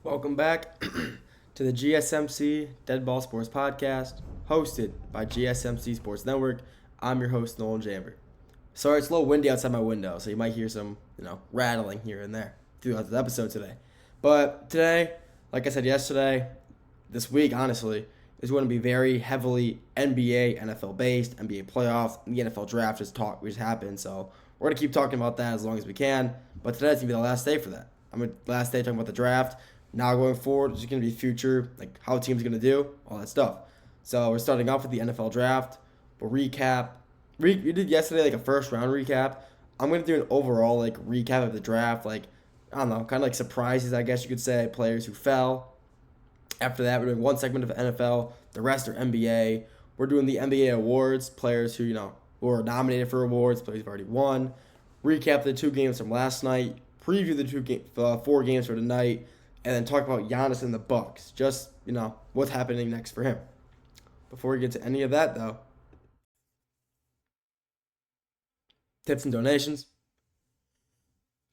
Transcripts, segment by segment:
Welcome back to the GSMC Dead Ball Sports Podcast, hosted by GSMC Sports Network. I'm your host, Nolan Jamber. Sorry, it's a little windy outside my window, so you might hear some, rattling here and there throughout the episode today. But today, like I said yesterday, this week, honestly, is going to be very heavily NBA, NFL based, NBA playoffs, and the NFL draft just happened. So we're gonna keep talking about that as long as we can. But today's gonna be the last day for that. Last day talking about the draft. Now going forward, it's going to be future, like how teams are going to do, all that stuff. So we're starting off with the NFL draft. We'll recap. We did yesterday like a first round recap. I'm going to do an overall like recap of the draft. Like, I don't know, kind of like surprises, I guess you could say, players who fell. After that, we're doing one segment of NFL. The rest are NBA. We're doing the NBA awards, players who, who are nominated for awards, players who've already won. Recap the two games from last night. Preview the four games for tonight. And then talk about Giannis and the Bucks. Just, what's happening next for him. Before we get to any of that, though, tips and donations.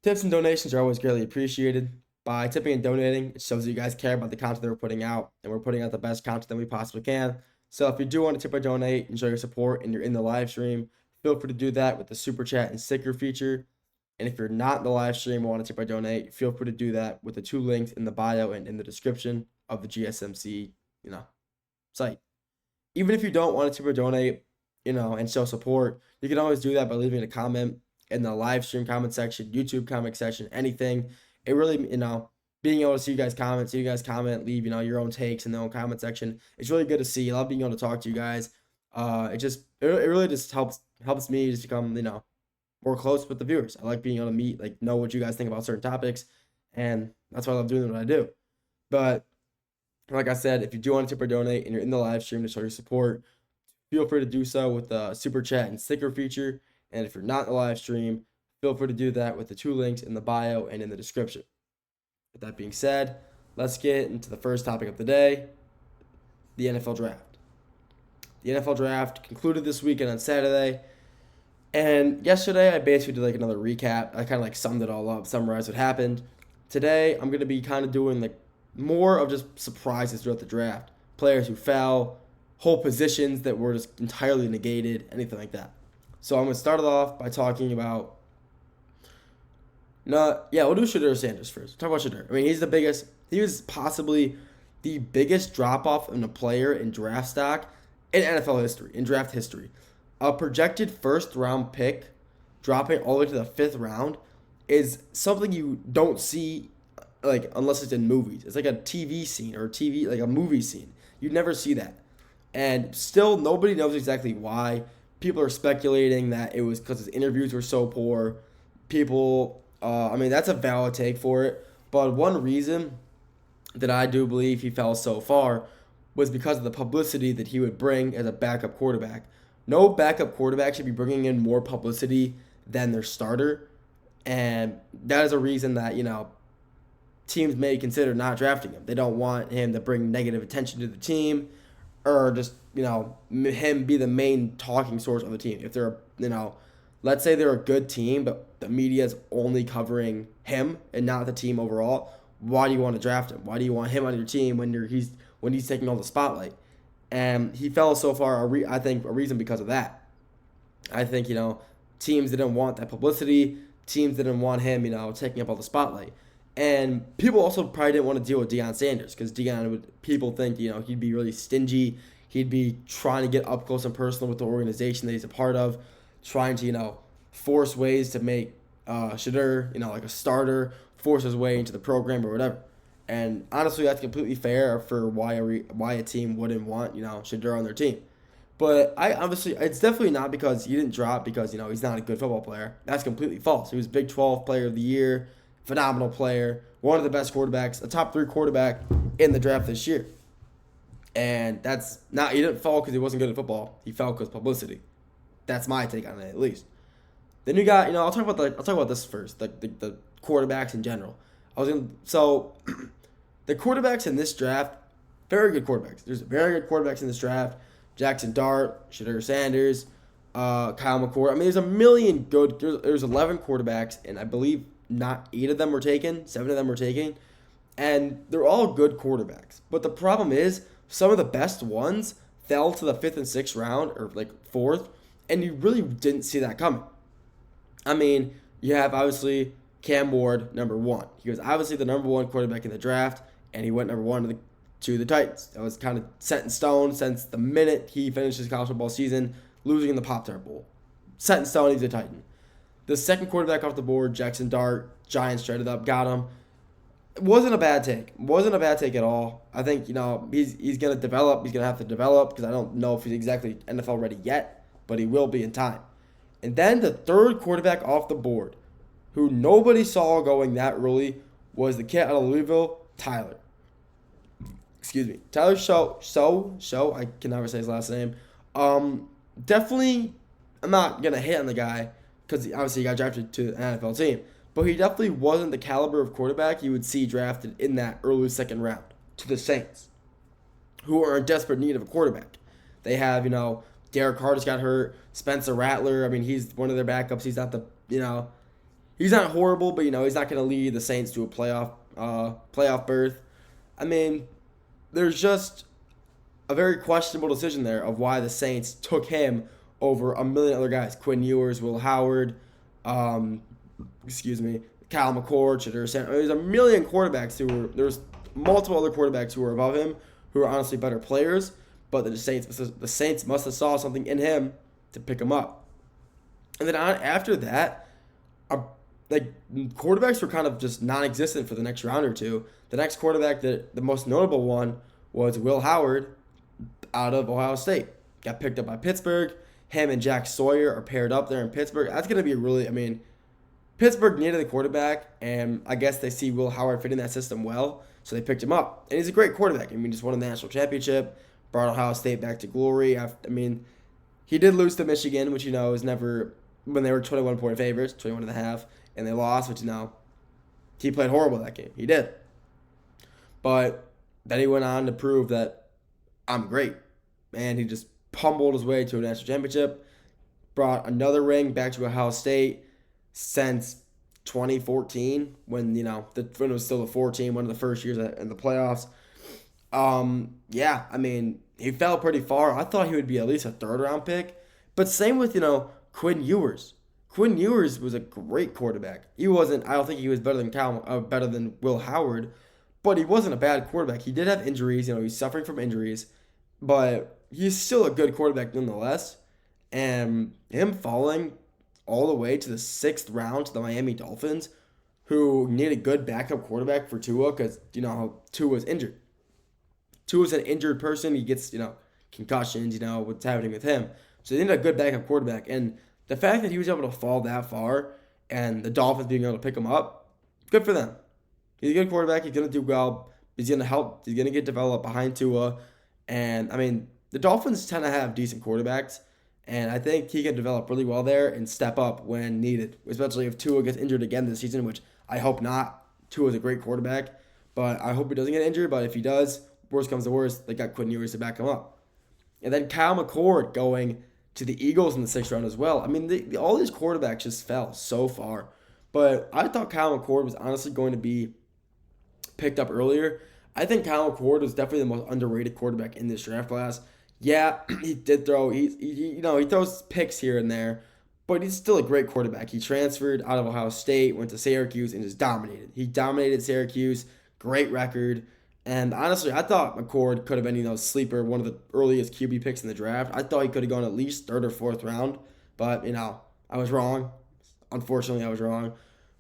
Tips and donations are always greatly appreciated. By tipping and donating, it shows that you guys care about the content that we're putting out, and we're putting out the best content that we possibly can. So if you do want to tip or donate and show your support and you're in the live stream, feel free to do that with the super chat and sticker feature. And if you're not in the live stream or want to tip or donate, feel free to do that with the two links in the bio and in the description of the GSMC, site. Even if you don't want to tip or donate, and show support, you can always do that by leaving a comment in the live stream comment section, YouTube comment section, anything. It really, being able to see you guys comment, leave, your own takes in the own comment section. It's really good to see. I love being able to talk to you guys. It really just helps me just become, more close with the viewers. I like being able to meet, know what you guys think about certain topics, and that's why I love doing what I do. But like I said, if you do want to tip or donate and you're in the live stream to show your support, feel free to do so with the super chat and sticker feature. And if you're not in the live stream, feel free to do that with the two links in the bio and in the description. With that being said, let's get into the first topic of the day, the NFL draft. The NFL draft concluded this weekend on Saturday. And yesterday, I basically did another recap. I kind of summed it all up, summarized what happened. Today, I'm going to be kind of doing more of just surprises throughout the draft. Players who fell, whole positions that were just entirely negated, anything like that. So I'm going to start it off by talking about... we'll do Shedeur Sanders first. Talk about Shedeur. He was possibly the biggest drop-off in a player in draft stock in NFL history, in draft history. A projected first-round pick dropping all the way to the fifth round is something you don't see, unless it's in movies. It's like a TV scene or a movie scene. You never see that. And still, nobody knows exactly why. People are speculating that it was because his interviews were so poor. People, that's a valid take for it. But one reason that I do believe he fell so far was because of the publicity that he would bring as a backup quarterback. No backup quarterback should be bringing in more publicity than their starter. And that is a reason that, teams may consider not drafting him. They don't want him to bring negative attention to the team or just, him be the main talking source of the team. If they're, let's say they're a good team, but the media is only covering him and not the team overall, why do you want to draft him? Why do you want him on your team when he's taking all the spotlight? And he fell so far, I think, a reason because of that. I think, teams didn't want that publicity. Teams didn't want him, taking up all the spotlight. And people also probably didn't want to deal with Deion Sanders because people think, he'd be really stingy. He'd be trying to get up close and personal with the organization that he's a part of, trying to, force ways to make Shedeur, like a starter, force his way into the program or whatever. And honestly, that's completely fair for why a team wouldn't want, Shedeur on their team. But it's definitely not because he didn't drop because, he's not a good football player. That's completely false. He was Big 12 Player of the Year, phenomenal player, one of the best quarterbacks, a top 3 quarterback in the draft this year. And he didn't fall because he wasn't good at football. He fell because of publicity. That's my take on it, at least. Then you got, I'll talk about this first, the quarterbacks in general. The quarterbacks in this draft, very good quarterbacks. There's very good quarterbacks in this draft. Jackson Dart, Shedeur Sanders, Kyle McCord. There's a million good. There's 11 quarterbacks, and I believe not 8 of them were taken. 7 of them were taken. And they're all good quarterbacks. But the problem is, some of the best ones fell to the 5th and 6th round, or like 4th, and you really didn't see that coming. I mean, you have obviously Cam Ward, number 1. He was obviously the number 1 quarterback in the draft, and he went number 1 to the Titans. That was kind of set in stone since the minute he finished his college football season, losing in the Pop-Tart Bowl. Set in stone, he's a Titan. The second quarterback off the board, Jackson Dart, Giants traded up, got him. It wasn't a bad take. Wasn't a bad take at all. I think, he's going to develop. He's going to have to develop because I don't know if he's exactly NFL ready yet, but he will be in time. And then the third quarterback off the board, who nobody saw going that early, was the kid out of Louisville, Tyler. Excuse me. Tyler Show, I can never say his last name. Definitely, I'm not going to hit on the guy because obviously he got drafted to an NFL team. But he definitely wasn't the caliber of quarterback you would see drafted in that early second round to the Saints, who are in desperate need of a quarterback. They have, Derek Carr just got hurt. Spencer Rattler, I mean, he's one of their backups. He's not he's not horrible, but, he's not going to lead the Saints to a playoff berth. I mean, there's just a very questionable decision there of why the Saints took him over a million other guys. Quinn Ewers, Will Howard, Kyle McCord, there's a million quarterbacks there's multiple other quarterbacks who were above him, who are honestly better players, but the Saints must have saw something in him to pick him up. And then after that, quarterbacks were kind of just non-existent for the next round or two. The next quarterback, the most notable one, was Will Howard out of Ohio State. Got picked up by Pittsburgh. Him and Jack Sawyer are paired up there in Pittsburgh. That's going to be Pittsburgh needed a quarterback, and I guess they see Will Howard fitting that system well, so they picked him up. And he's a great quarterback. Just won a national championship, brought Ohio State back to glory. He did lose to Michigan, which, is never, when they were 21-point favorites, 21.5, and they lost, which, he played horrible that game. He did. But then he went on to prove that I'm great. And he just pummeled his way to a national championship, brought another ring back to Ohio State since 2014 when it was still the 4 team, one of the first years in the playoffs. He fell pretty far. I thought he would be at least a 3rd round pick, but same with Quinn Ewers. Quinn Ewers was a great quarterback. He wasn't. I don't think he was better than Will Howard, but he wasn't a bad quarterback. He did have injuries. He's suffering from injuries, but he's still a good quarterback nonetheless. And him falling all the way to the 6th round to the Miami Dolphins, who need a good backup quarterback for Tua because, how Tua's injured. Tua's an injured person. He gets, concussions, what's happening with him. So they need a good backup quarterback. And the fact that he was able to fall that far and the Dolphins being able to pick him up, good for them. He's a good quarterback. He's going to do well. He's going to help. He's going to get developed behind Tua. And, the Dolphins tend to have decent quarterbacks. And I think he can develop really well there and step up when needed, especially if Tua gets injured again this season, which I hope not. Tua's a great quarterback, but I hope he doesn't get injured. But if he does, worst comes to worst, they got Quinn Ewers to back him up. And then Kyle McCord going to the Eagles in the 6th round as well. All these quarterbacks just fell so far. But I thought Kyle McCord was honestly going to be picked up earlier. I think Kyle McCord was definitely the most underrated quarterback in this draft class. Yeah, he did throw. He throws picks here and there, but he's still a great quarterback. He transferred out of Ohio State, went to Syracuse, and just dominated. He dominated Syracuse. Great record. And honestly, I thought McCord could have been, sleeper, one of the earliest QB picks in the draft. I thought he could have gone at least 3rd or 4th round, but I was wrong. Unfortunately, I was wrong.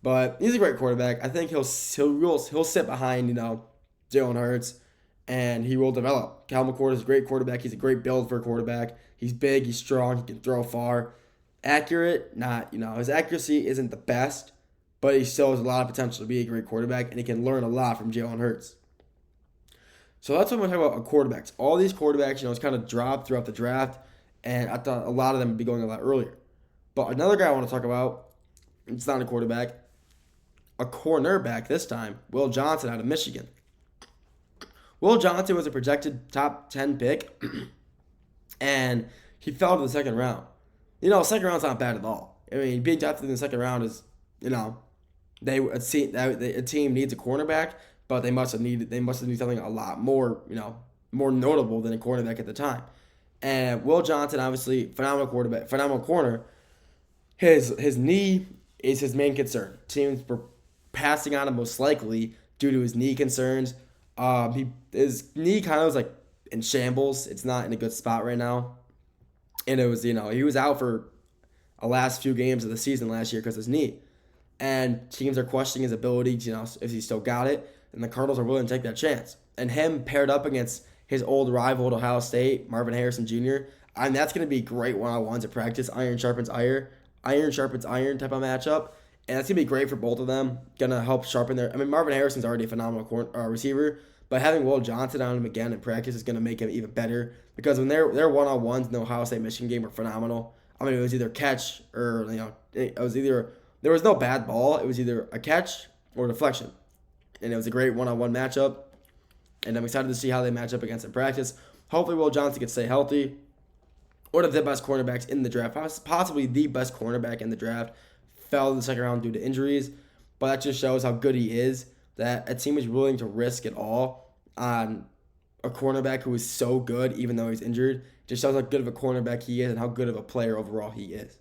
But he's a great quarterback. I think he'll sit behind Jalen Hurts. And he will develop. Kyle McCord is a great quarterback. He's a great build for a quarterback. He's big. He's strong. He can throw far. Accurate, not, his accuracy isn't the best, but he still has a lot of potential to be a great quarterback, and he can learn a lot from Jalen Hurts. So that's what I'm going to talk about quarterbacks. All these quarterbacks, it's kind of dropped throughout the draft, and I thought a lot of them would be going a lot earlier. But another guy I want to talk about, it's not a quarterback, a cornerback this time, Will Johnson out of Michigan. Will Johnson was a projected top 10 pick, and he fell to the 2nd round. 2nd round's not bad at all. Being drafted in the 2nd round is, a team needs a cornerback, but they must have needed something a lot more, more notable than a cornerback at the time. And Will Johnson, obviously, phenomenal quarterback, phenomenal corner. His knee is his main concern. Teams were passing on him most likely due to his knee concerns. His knee kind of was like in shambles. It's not in a good spot right now, and it was he was out for the last few games of the season last year because of his knee, and teams are questioning his ability. If he still got it, and the Cardinals are willing to take that chance. And him paired up against his old rival at Ohio State, Marvin Harrison Jr. And that's going to be great one-on-ones at practice. Iron sharpens iron type of matchup. And that's going to be great for both of them. Going to help sharpen their... I mean, Marvin Harrison's already a phenomenal receiver, but having Will Johnson on him again in practice is going to make him even better because when their one-on-ones in the Ohio State-Michigan game were phenomenal. I mean, it was either catch or, it was either... There was no bad ball. It was either a catch or deflection. And it was a great one-on-one matchup. And I'm excited to see how they match up against in practice. Hopefully Will Johnson can stay healthy. One of the best cornerbacks in the draft, possibly the best cornerback in the draft, fell in the second round due to injuries. But that just shows how good he is, that a team is willing to risk it all on a cornerback who is so good even though he's injured. It just shows how good of a cornerback he is and how good of a player overall he is.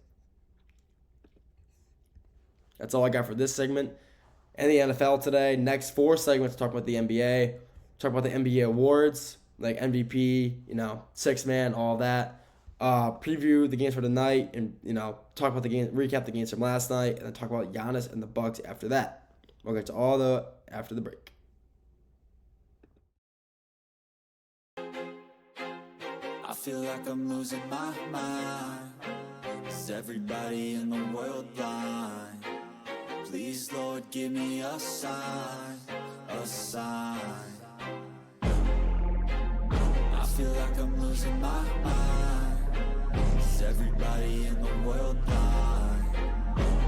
That's all I got for this segment. And the NFL today. Next 4 segments talk about the NBA. Talk about the NBA awards, like MVP, sixth man, all that. Preview the games for tonight and, talk about the game, recap the games from last night, and then talk about Giannis and the Bucks after that. We'll get to all after the break. I feel like I'm losing my mind. Is everybody in the world blind? Please, Lord, give me a sign, a sign. I feel like I'm losing my mind. Is everybody in the world blind?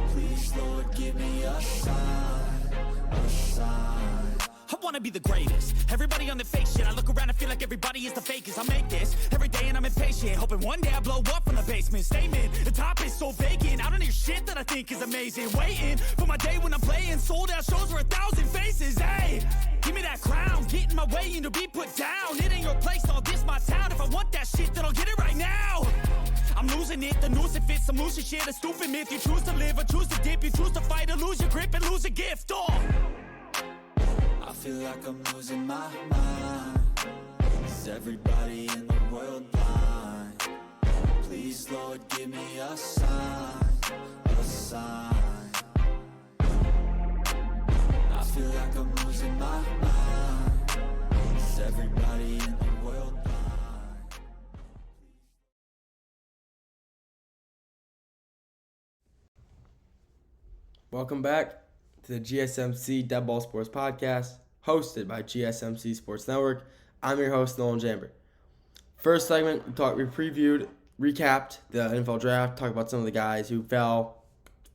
Please, Lord, give me a sign, a sign. I wanna be the greatest. Everybody on the fake shit. I look around and feel like everybody is the fakest. I make this every day and I'm impatient, hoping one day I blow up from the basement. Statement, the top is so vacant. I don't hear shit that I think is amazing. Waiting for my day when I'm playing sold out shows for 1,000 faces. Hey, give me that crown, get in my way and to be put down. It ain't your place, all this my town. If I want that shit, then I'll get it right now. I'm losing it, the noose it fits. I'm losing shit, a stupid myth. You choose to live or choose to dip. You choose to fight or lose your grip and lose a gift. I feel like I'm losing my mind. Is everybody in the world blind? Please, Lord, give me a sign, a sign. I feel like I'm losing my mind. Is everybody in the world blind? Welcome back to the GSMC Dead Ball Sports Podcast, hosted by GSMC Sports Network. I'm your host, Nolan Jamber. First segment, we previewed, recapped the NFL draft, talked about some of the guys who fell,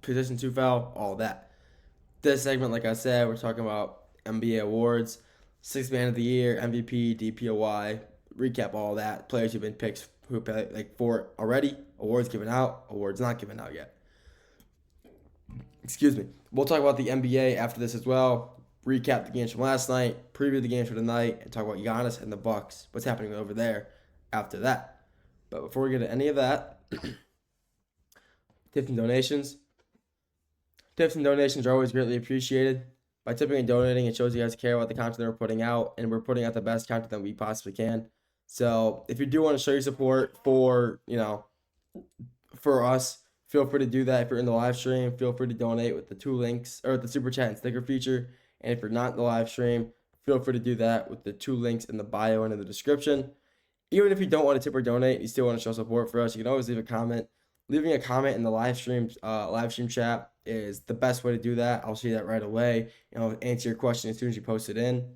positions who fell, all that. This segment, like I said, we're talking about NBA awards, Sixth Man of the Year, MVP, DPOY, recap all that, players who've been picked who for already, awards given out, awards not given out yet. Excuse me. We'll talk about the NBA after this as well. Recap the games from last night, preview the games for tonight, and talk about Giannis and the Bucks. What's happening over there after that. But before we get to any of that, tips and donations. Tips and donations are always greatly appreciated. By tipping and donating, it shows you guys care about the content that we're putting out, and we're putting out the best content that we possibly can. So if you do want to show your support for us, feel free to do that. If you're in the live stream, feel free to donate with the 2 links, or the super chat and sticker feature. And if you're not in the live stream, feel free to do that with the 2 links in the bio and in the description. Even if you don't want to tip or donate, you still want to show support for us, you can always leave a comment. Leaving a comment in the live stream chat is the best way to do that. I'll see that right away. Answer your question as soon as you post it in.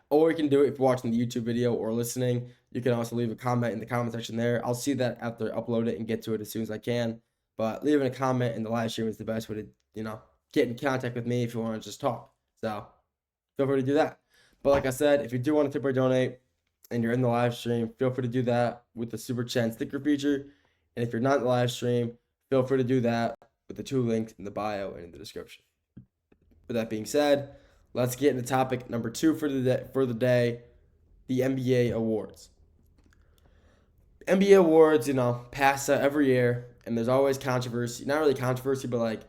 Or you can do it if you're watching the YouTube video or listening. You can also leave a comment in the comment section there. I'll see that after I upload it and get to it as soon as I can. But leaving a comment in the live stream is the best way to, get in contact with me if you want to just talk. So feel free to do that. But like I said, if you do want to tip or donate and you're in the live stream, feel free to do that with the super chat and sticker feature. And if you're not in the live stream, feel free to do that with the 2 links in the bio and in the description. With that being said, let's get into topic number 2 for the day, the NBA awards. NBA awards, pass out every year, and there's always controversy. Not really controversy, but like,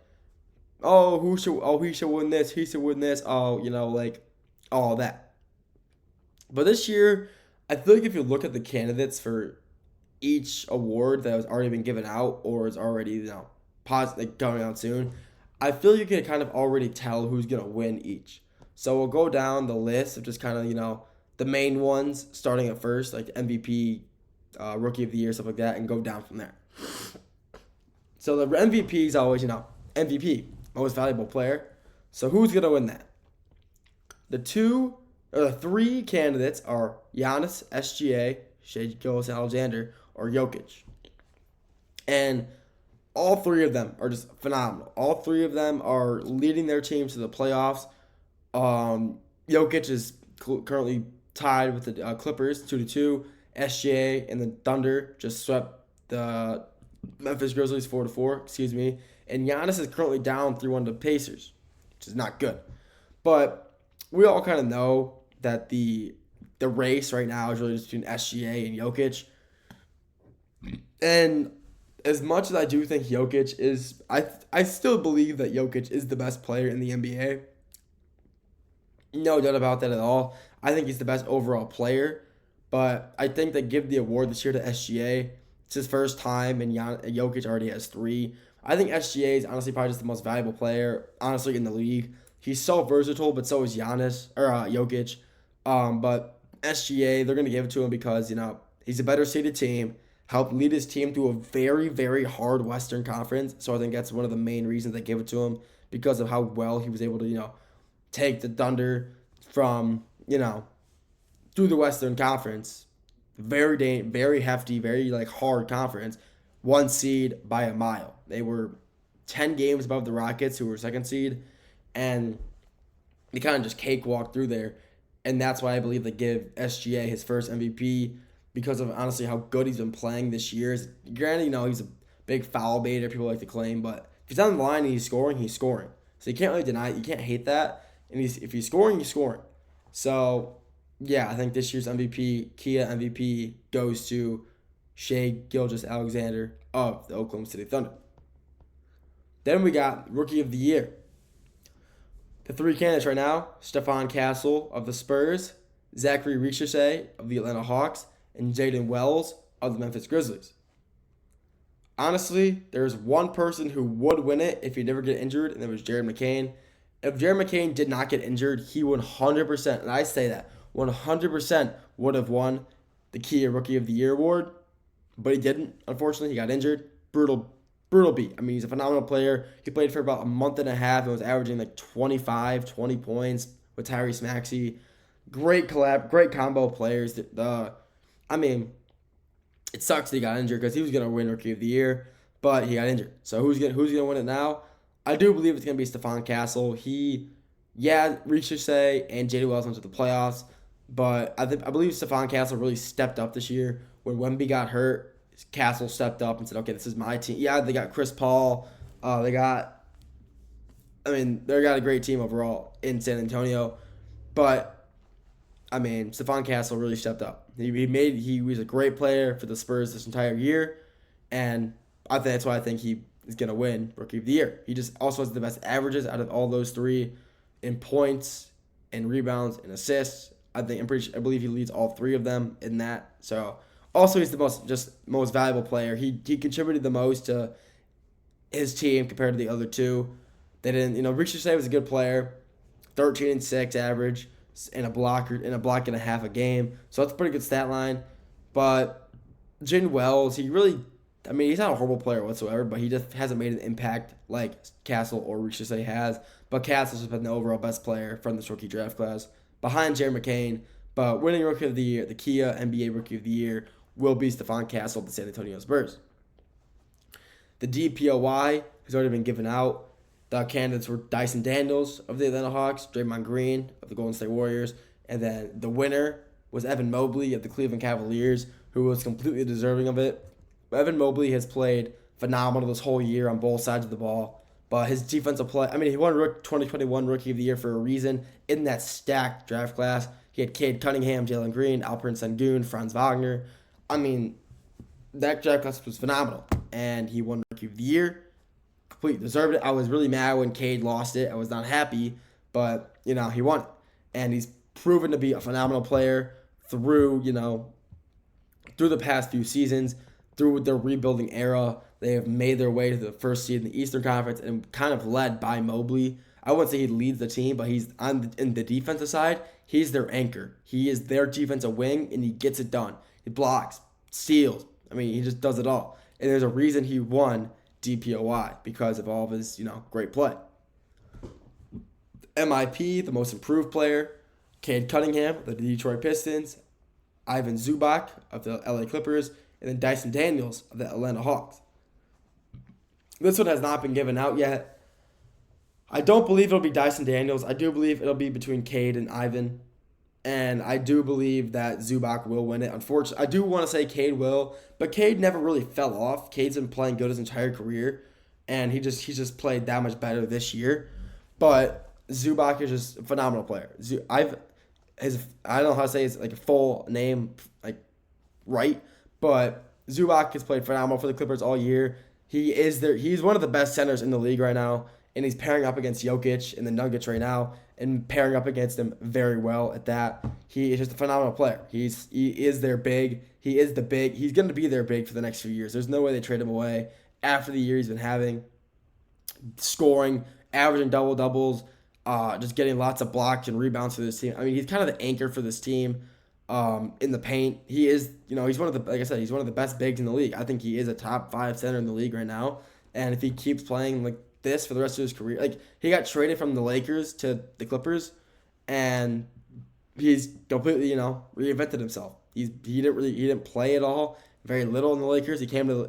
he should win this, he should win this, like all that. But this year, I feel like if you look at the candidates for each award that has already been given out or is already, going out soon, I feel you can kind of already tell who's going to win each. So we'll go down the list of just kind of, the main ones, starting at first, like MVP, Rookie of the Year, stuff like that, and go down from there. So the MVP is always, MVP, Most Valuable Player. So who's going to win that? The 3 candidates are Giannis, SGA, Shai Gilgeous-Alexander, or Jokic. And all 3 of them are just phenomenal. All 3 of them are leading their teams to the playoffs. Jokic is currently tied with the Clippers 2-2. SGA and the Thunder just swept the Memphis Grizzlies 4-4. And Giannis is currently down 3-1 to Pacers, which is not good. But we all kind of know that the race right now is really just between SGA and Jokic. And as much as I do think Jokic is, I still believe that Jokic is the best player in the NBA. No doubt about that at all. I think he's the best overall player. But I think they give the award this year to SGA. It's his first time, and Jokic already has 3. I think SGA is honestly probably just the most valuable player, honestly, in the league. He's so versatile, but so is Jokic. But SGA, they're going to give it to him because, he's a better seeded team, helped lead his team through a very, very hard Western Conference. So I think that's one of the main reasons they give it to him, because of how well he was able to, take the Thunder from, through the Western Conference. Very hefty, very hard conference. 1 seed by a mile. They were 10 games above the Rockets, who were 2nd seed, and they kind of just cakewalked through there. And that's why I believe they give SGA his first MVP, because of honestly how good he's been playing this year. Granted, he's a big foul baiter, people like to claim, but if he's on the line and he's scoring, he's scoring. So you can't really deny it. You can't hate that. And if he's scoring, he's scoring. So yeah, I think this year's Kia MVP goes to Shai Gilgeous-Alexander of the Oklahoma City Thunder. Then we got Rookie of the Year. The 3 candidates right now: Stephon Castle of the Spurs, Zachary Richardson of the Atlanta Hawks, and Jaden Wells of the Memphis Grizzlies. Honestly, there's one person who would win it if he never get injured, and that was Jared McCain. If Jared McCain did not get injured, he 100%, and I say that, 100% would have won the Kia Rookie of the Year award, but he didn't. Unfortunately, he got injured. Brutal beat. I mean, he's a phenomenal player. He played for about a month and a half and was averaging 20 points with Tyrese Maxey. Great combo players. It sucks that he got injured because he was going to win Rookie of the Year, but he got injured. So who's gonna win it now? I do believe it's going to be Stephon Castle. Richardson and Jaden Wells went to the playoffs, but I believe Stephon Castle really stepped up this year. When Wemby got hurt, Castle stepped up and said, okay, this is my team. Yeah, they got Chris Paul. They got a great team overall in San Antonio. But, Stephon Castle really stepped up. He was a great player for the Spurs this entire year, and that's why I think he is going to win Rookie of the Year. He just also has the best averages out of all those 3 in points and rebounds and assists. I believe he leads all 3 of them in that. So also he's the most valuable player. He contributed the most to his team compared to the other 2. They didn't. Richardson was a good player, 13 and 6 average, and a block and a half a game. So that's a pretty good stat line. But Jaden Wells, he's not a horrible player whatsoever, but he just hasn't made an impact like Castle or Richardson has. But Castle's been the overall best player from this rookie draft class, behind Jared McCain. But winning Rookie of the Year, the Kia NBA Rookie of the Year, will be Stephon Castle of the San Antonio Spurs. The DPOY has already been given out. The candidates were Dyson Daniels of the Atlanta Hawks, Draymond Green of the Golden State Warriors, and then the winner was Evan Mobley of the Cleveland Cavaliers, who was completely deserving of it. Evan Mobley has played phenomenal this whole year on both sides of the ball, But his defensive play, I mean, he won 2021 Rookie of the Year for a reason. In that stacked draft class, he had Cade Cunningham, Jalen Green, Alperen Sengun, Franz Wagner. I mean, that draft class was phenomenal. And he won Rookie of the Year. Completely deserved it. I was really mad when Cade lost it. I was not happy. But, he won it. And he's proven to be a phenomenal player through the past few seasons, through their rebuilding era. They have made their way to the first seed in the Eastern Conference and kind of led by Mobley. I wouldn't say he leads the team, but he's in the defensive side. He's their anchor. He is their defensive wing, and he gets it done. He blocks, steals. I mean, he just does it all. And there's a reason he won DPOY because of all of his, great play. MIP, the most improved player, Cade Cunningham of the Detroit Pistons, Ivan Zubac of the LA Clippers, and then Dyson Daniels of the Atlanta Hawks. This one has not been given out yet. I don't believe it'll be Dyson Daniels. I do believe it'll be between Cade and Ivan. And I do believe that Zubac will win it. Unfortunately, I do want to say Cade will, but Cade never really fell off. Cade's been playing good his entire career, and he's just played that much better this year. But Zubac is just a phenomenal player. I don't know how to say his full name right, but Zubac has played phenomenal for the Clippers all year. He's one of the best centers in the league right now, and he's pairing up against Jokic and the Nuggets right now, and pairing up against them very well at that. He is just a phenomenal player. He is their big. He is the big. He's going to be their big for the next few years. There's no way they trade him away after the year he's been having, scoring, averaging double-doubles, just getting lots of blocks and rebounds for this team. I mean, he's kind of the anchor for this team. In the paint, he is, he's one of the, like I said, he's one of the best bigs in the league. I think he is a top 5 center in the league right now. And if he keeps playing like this for the rest of his career, he got traded from the Lakers to the Clippers, and he's completely, reinvented himself. He didn't play at all, very little in the Lakers. He came to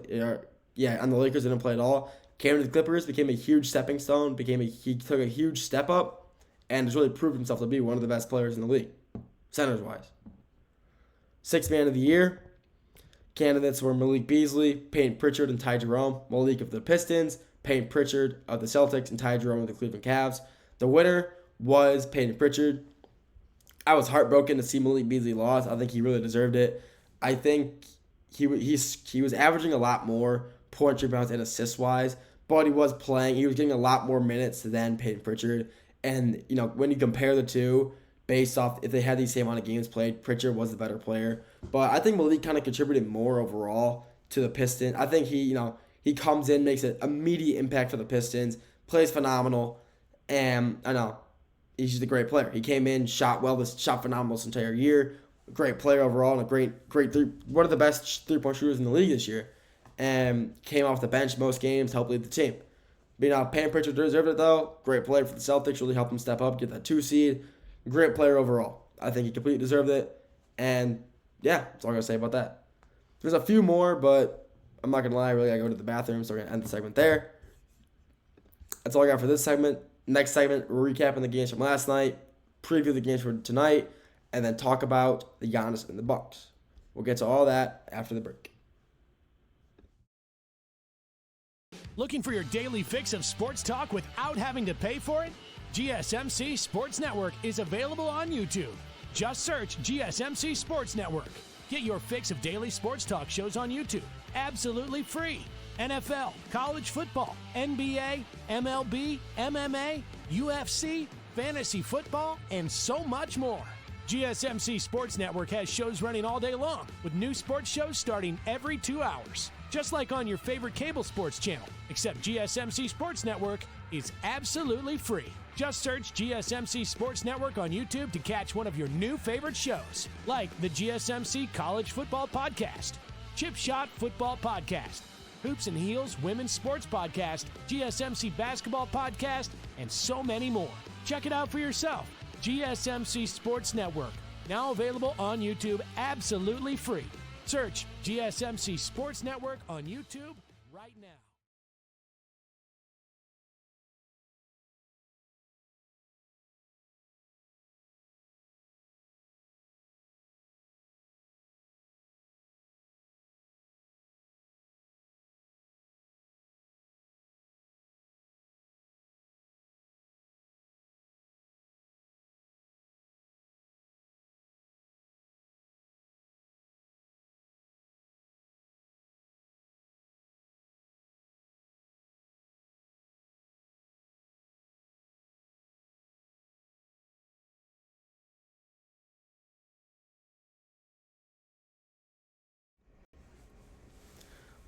on the Lakers, didn't play at all. Came to the Clippers, became a huge stepping stone, he took a huge step up, and has really proved himself to be one of the best players in the league, centers wise. Sixth man of the year, candidates were Malik Beasley, Peyton Pritchard, and Ty Jerome. Malik of the Pistons, Peyton Pritchard of the Celtics, and Ty Jerome of the Cleveland Cavs. The winner was Peyton Pritchard. I was heartbroken to see Malik Beasley lose. I think he really deserved it. I think he was averaging a lot more points, rebounds, and assists wise, but he was getting a lot more minutes than Peyton Pritchard. And when you compare the two, based off if they had the same amount of games played, Pritchard was the better player. But I think Malik kind of contributed more overall to the Pistons. I think he comes in, makes an immediate impact for the Pistons, plays phenomenal, and I know he's just a great player. He came in, shot phenomenal this entire year. Great player overall, and a great one of the best 3-point shooters in the league this year. And came off the bench most games, helped lead the team. But Peyton Pritchard deserved it though. Great player for the Celtics, really helped him step up, get that 2 seed. Great player overall. I think he completely deserved it. And yeah, that's all I'm going to say about that. There's a few more, but I'm not going to lie. I really got to go to the bathroom, so we're going to end the segment there. That's all I got for this segment. Next segment, we're recapping the games from last night, preview the games for tonight, and then talk about the Giannis and the Bucks. We'll get to all that after the break. Looking for your daily fix of sports talk without having to pay for it? GSMC Sports Network is available on YouTube. Just search GSMC Sports Network. Get your fix of daily sports talk shows on YouTube, absolutely free. NFL, college football, NBA, MLB, MMA, UFC, fantasy football, and so much more. GSMC Sports Network has shows running all day long, with new sports shows starting every 2 hours. Just like on your favorite cable sports channel, except GSMC Sports Network is absolutely free. Just search GSMC Sports Network on YouTube to catch one of your new favorite shows, like the GSMC College Football Podcast, Chip Shot Football Podcast, Hoops and Heels Women's Sports Podcast, GSMC Basketball Podcast, and so many more. Check it out for yourself. GSMC Sports Network, now available on YouTube absolutely free. Search GSMC Sports Network on YouTube right now.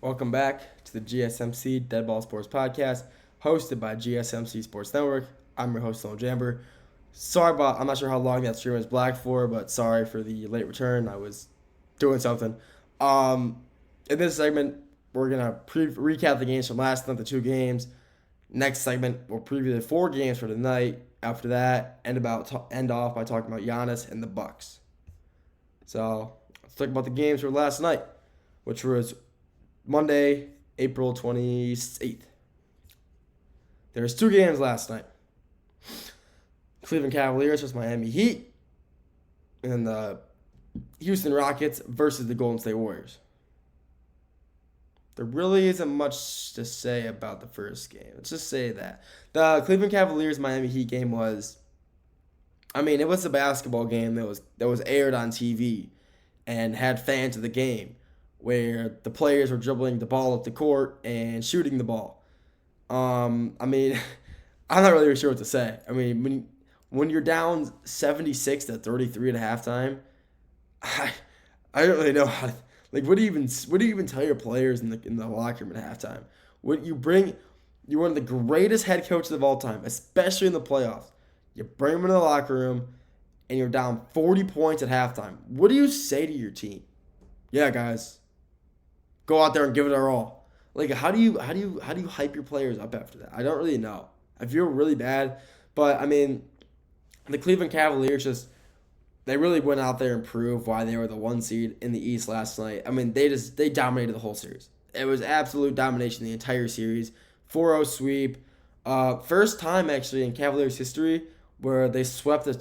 Welcome back to the GSMC Dead Ball Sports Podcast, hosted by GSMC Sports Network. I'm your host, Sloan Jamber. I'm not sure how long that stream was black for, but sorry for the late return. I was doing something. In this segment, we're going to recap the games from last night, the 2 games. Next segment, we'll preview the 4 games for tonight. After that, end off by talking about Giannis and the Bucks. So, let's talk about the games for last night, which was Monday, April 28th. There's 2 games last night. Cleveland Cavaliers versus Miami Heat, and the Houston Rockets versus the Golden State Warriors. There really isn't much to say about the first game. Let's just say that. The Cleveland Cavaliers Miami Heat game was, it was a basketball game that was aired on TV and had fans of the game, where the players were dribbling the ball up the court and shooting the ball. I'm not really sure what to say. When you're down 76-33 at halftime, I don't really know how to, what do you even tell your players in the locker room at halftime? You're one of the greatest head coaches of all time, especially in the playoffs. You bring them into the locker room and you're down 40 points at halftime. What do you say to your team? Yeah, guys, go out there and give it our all. How do you hype your players up after that? I don't really know. I feel really bad, but the Cleveland Cavaliers they really went out there and proved why they were the 1 seed in the East last night. They dominated the whole series. It was absolute domination the entire series. 4-0 sweep. First time actually in Cavaliers history where they swept the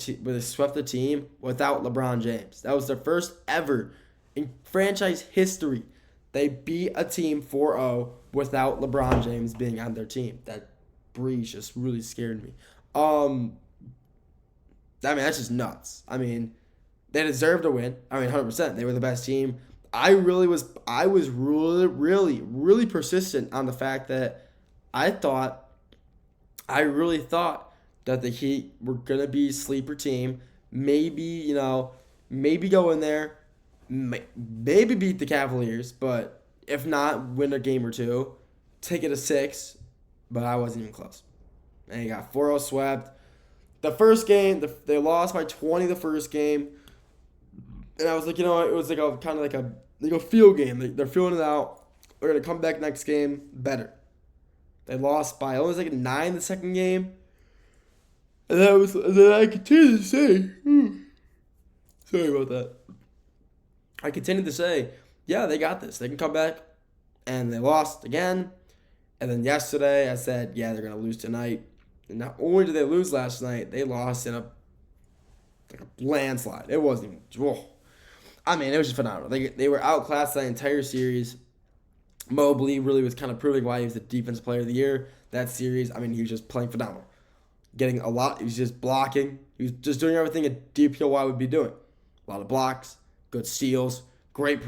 team without LeBron James. That was their first ever in franchise history. They beat a team 4-0 without LeBron James being on their team. That breeze just really scared me. That's just nuts. They deserved a win. 100%. They were the best team. I was really persistent on the fact that I really thought that the Heat were going to be a sleeper team. Maybe go in there, maybe beat the Cavaliers, but if not, win a game or 2, take it to 6, but I wasn't even close. And you got 4-0 swept. The first game, they lost by 20 the first game. And I was like, it was like a kind of like a field game. They're feeling it out. They're going to come back next game better. They lost by almost 9 the second game. And then I continued to say, sorry about that. I continued to say, yeah, they got this. They can come back. And they lost again. And then yesterday I said, yeah, they're going to lose tonight. And not only did they lose last night, they lost in a landslide. It wasn't even, it was just phenomenal. They were outclassed that entire series. Mobley really was kind of proving why he was the defensive player of the year that series. He was just playing phenomenal. Getting a lot, he was just blocking. He was just doing everything a DPOY would be doing. A lot of blocks, good steals, great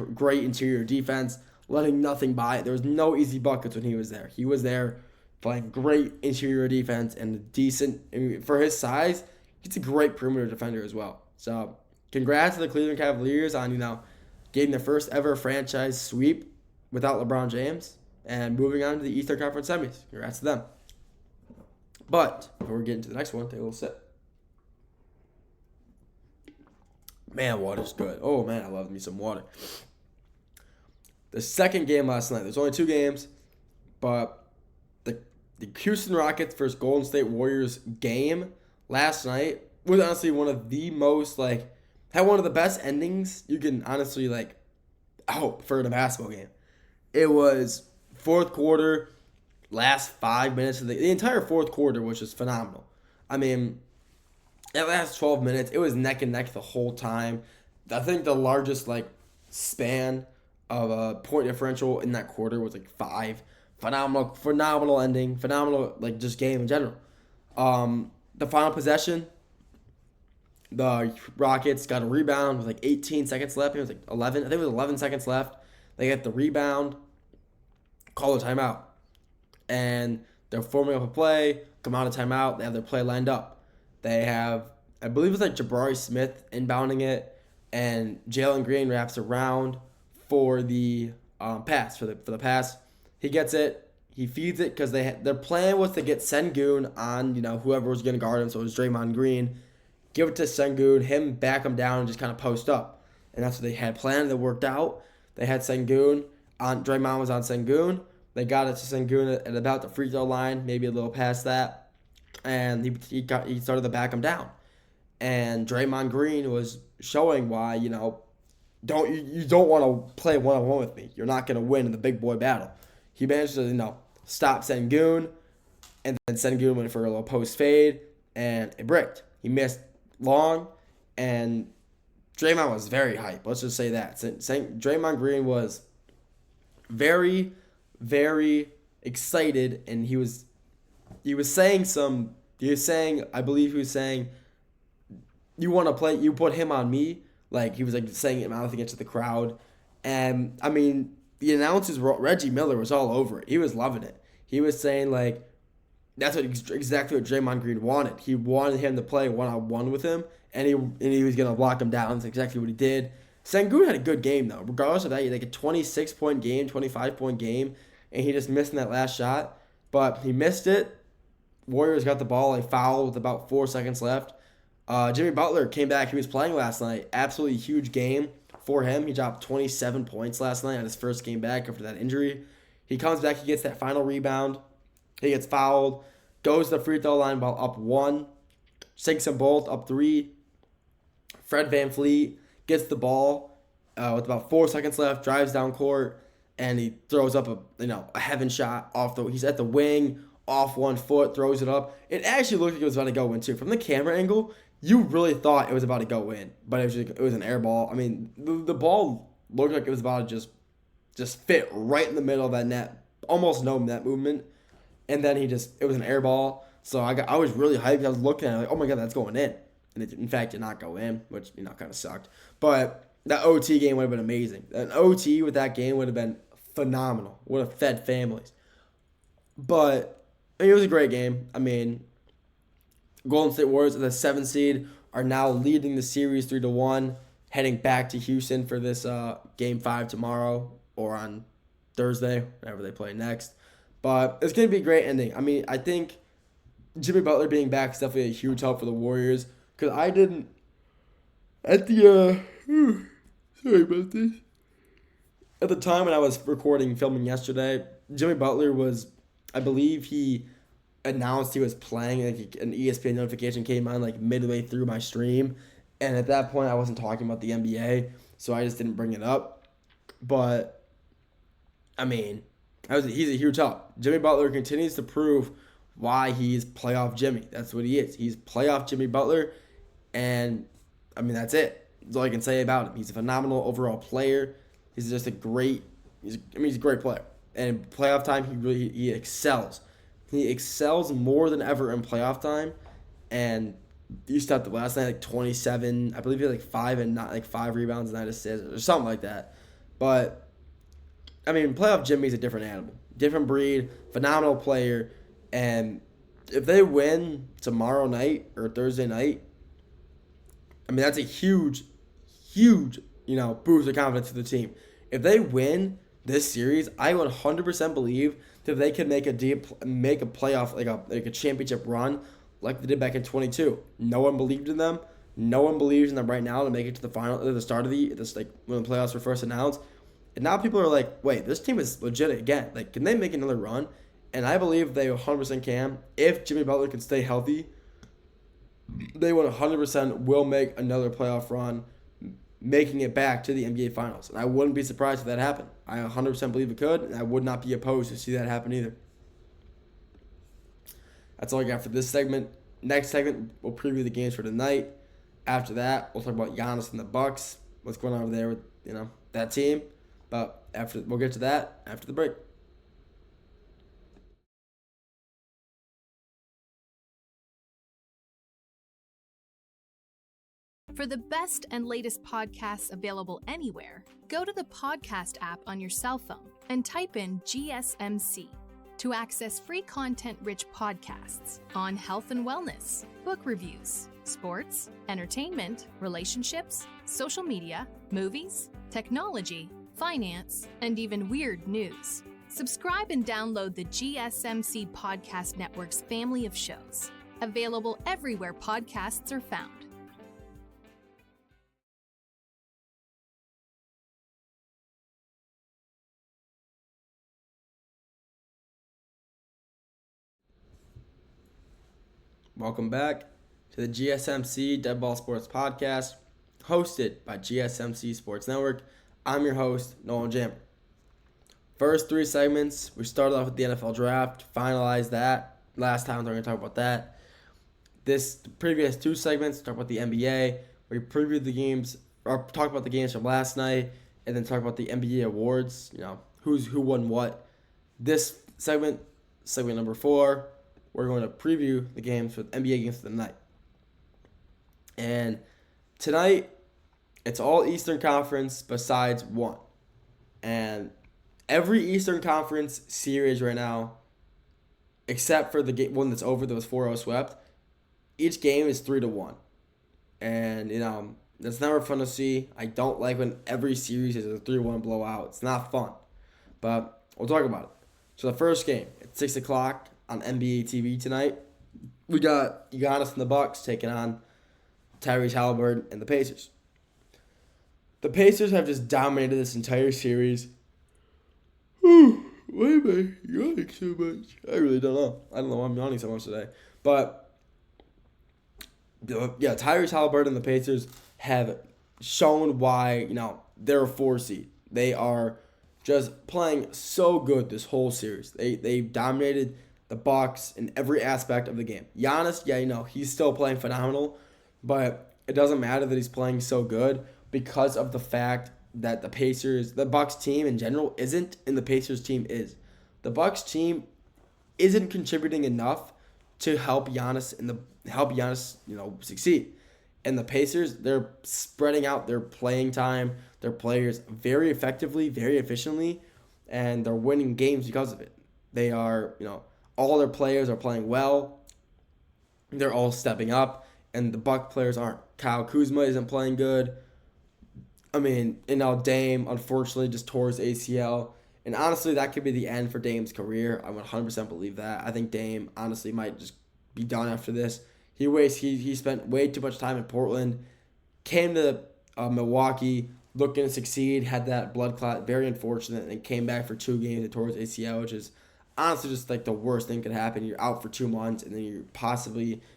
interior defense, letting nothing by. There was no easy buckets when he was there. He was there playing great interior defense and decent, for his size, he's a great perimeter defender as well. So, congrats to the Cleveland Cavaliers on, getting their first ever franchise sweep without LeBron James and moving on to the Eastern Conference semis. Congrats to them. But, before we get into the next one, take a little sip. Man, water's good. Oh, man, I love me some water. The second game last night, there's only 2 games, but the Houston Rockets versus Golden State Warriors game last night was honestly one of the most, had one of the best endings you can honestly, hope for in a basketball game. It was fourth quarter, last 5 minutes of the entire fourth quarter, which is phenomenal. That last 12 minutes, it was neck and neck the whole time. I think the largest, span of a point differential in that quarter was 5. Phenomenal ending. Phenomenal, just game in general. The final possession, the Rockets got a rebound with 18 seconds left. It was 11. I think it was 11 seconds left. They get the rebound, call a timeout. And they're forming up a play, come out of timeout. They have their play lined up. They have, I believe it's Jabari Smith inbounding it. And Jalen Green wraps around for the pass for the pass. He gets it. He feeds it because their plan was to get Sengun on whoever was going to guard him. So it was Draymond Green. Give it to Sengun, him back him down and just kind of post up. And that's what they had planned. That worked out. They had Sengun on. Draymond was on Sengun. They got it to Sengun at about the free throw line, maybe a little past that, and he started to back him down. And Draymond Green was showing why you don't want to play one-on-one with me. You're not going to win in the big boy battle. He managed to stop Sengun, and then Sengun went for a little post fade, and it bricked. He missed long, and Draymond was very hyped. Let's just say that. Draymond Green was very, very excited, and he was saying, I believe he was saying, you want to play, you put him on me. Like, he was like saying it mouthing it to the crowd. And, I mean, the announcers, Reggie Miller was all over it. He was loving it. He was saying, like, that's exactly what Draymond Green wanted. He wanted him to play one-on-one with him, and he was going to block him down. That's exactly what he did. Sengun had a good game, though. Regardless of that, he had like a 26-point game, 25-point game, and he just missed in that last shot. But he missed it. Warriors got the ball, a foul with about 4 seconds left. Jimmy Butler came back. He was playing last night. Absolutely huge game for him. He dropped 27 points last night on his first game back after that injury. He comes back. He gets that final rebound. He gets fouled. Goes to the free throw line while up 1. Sinks them both, up 3. Fred VanVleet gets the ball with about 4 seconds left, drives down court, and he throws up a heaven shot he's at the wing, off 1 foot, throws it up. It actually looked like it was about to go in too. From the camera angle, you really thought it was about to go in, but it was an air ball. I mean, the ball looked like it was about to just fit right in the middle of that net, almost no net movement, and then it was an air ball. So I was really hyped. I was looking at it like, oh my god, that's going in. And it, in fact, did not go in, which, kind of sucked. But that OT game would have been amazing. An OT with that game would have been phenomenal. Would have fed families. But, it was a great game. I mean, Golden State Warriors, the 7th seed, are now leading the series 3-1, heading back to Houston for this Game 5 tomorrow or on Thursday, whenever they play next. But it's going to be a great ending. I mean, I think Jimmy Butler being back is definitely a huge help for the Warriors. Because I didn't, at the, sorry about this. At the time when I was filming yesterday, Jimmy Butler was, I believe he announced he was playing, like an ESPN notification came on like midway through my stream. And at that point, I wasn't talking about the NBA, so I just didn't bring it up. But, I mean, he's a huge help. Jimmy Butler continues to prove why he's playoff Jimmy. That's what he is. He's playoff Jimmy Butler. And, I mean, that's it. That's all I can say about him. He's a phenomenal overall player. He's just he's a great player. And playoff time, he excels. He excels more than ever in playoff time. And he stepped up last night like 27. I believe he had like 5 rebounds and 9 assists or something like that. But, I mean, playoff Jimmy's a different animal. Different breed. Phenomenal player. And if they win tomorrow night or Thursday night, I mean, that's a huge, huge, boost of confidence to the team. If they win this series, I 100% believe that they could make a playoff, like a championship run like they did back in 22. No one believed in them. No one believes in them right now to make it to the final, at the start of when the playoffs were first announced. And now people are like, wait, this team is legit again. Like, can they make another run? And I believe they 100% can. If Jimmy Butler can stay healthy, they 100% will make another playoff run, making it back to the NBA Finals. And I wouldn't be surprised if that happened. I 100% believe it could, and I would not be opposed to see that happen either. That's all I got for this segment. Next segment, we'll preview the games for tonight. After that, we'll talk about Giannis and the Bucks, what's going on over there with that team. But we'll get to that after the break. For the best and latest podcasts available anywhere, go to the podcast app on your cell phone and type in GSMC to access free content-rich podcasts on health and wellness, book reviews, sports, entertainment, relationships, social media, movies, technology, finance, and even weird news. Subscribe and download the GSMC Podcast Network's family of shows, available everywhere podcasts are found. Welcome back to the GSMC Dead Ball Sports Podcast, hosted by GSMC Sports Network. I'm your host, Nolan Jammer. First three segments, we started off with the NFL Draft, finalized that. Last time, we're going to talk about that. The previous two segments, talk about the NBA. We previewed the games, or talk about the games from last night, and then talk about the NBA awards, who won what. This segment number 4, we're going to preview the games for the NBA games for the night. And tonight, it's all Eastern Conference besides one. And every Eastern Conference series right now, except for the one that's over that was 4-0 swept, each game is 3-1. And, that's never fun to see. I don't like when every series is a 3-1 blowout. It's not fun. But we'll talk about it. So the first game, at 6 o'clock on NBA TV tonight, we got Giannis and the Bucks taking on Tyrese Halliburton and the Pacers. The Pacers have just dominated this entire series. Why am I yawning so much? I really don't know. I don't know why I'm yawning so much today. But, yeah, Tyrese Halliburton and the Pacers have shown why, they're a 4 seed. They are just playing so good this whole series. They've dominated the Bucks in every aspect of the game. Giannis, he's still playing phenomenal, but it doesn't matter that he's playing so good because of the fact that the Bucks team in general isn't, and the Pacers team is. The Bucks team isn't contributing enough to help Giannis succeed. And the Pacers, they're spreading out their playing time, their players very effectively, very efficiently, and they're winning games because of it. They are, all their players are playing well. They're all stepping up, and the Buck players aren't. Kyle Kuzma isn't playing good. Dame, unfortunately, just tore his ACL. And honestly, that could be the end for Dame's career. I 100% believe that. I think Dame, honestly, might just be done after this. He spent way too much time in Portland, came to Milwaukee, looking to succeed, had that blood clot, very unfortunate, and came back for 2 games and tore his ACL, which is honestly just like the worst thing could happen. You're out for 2 months, and then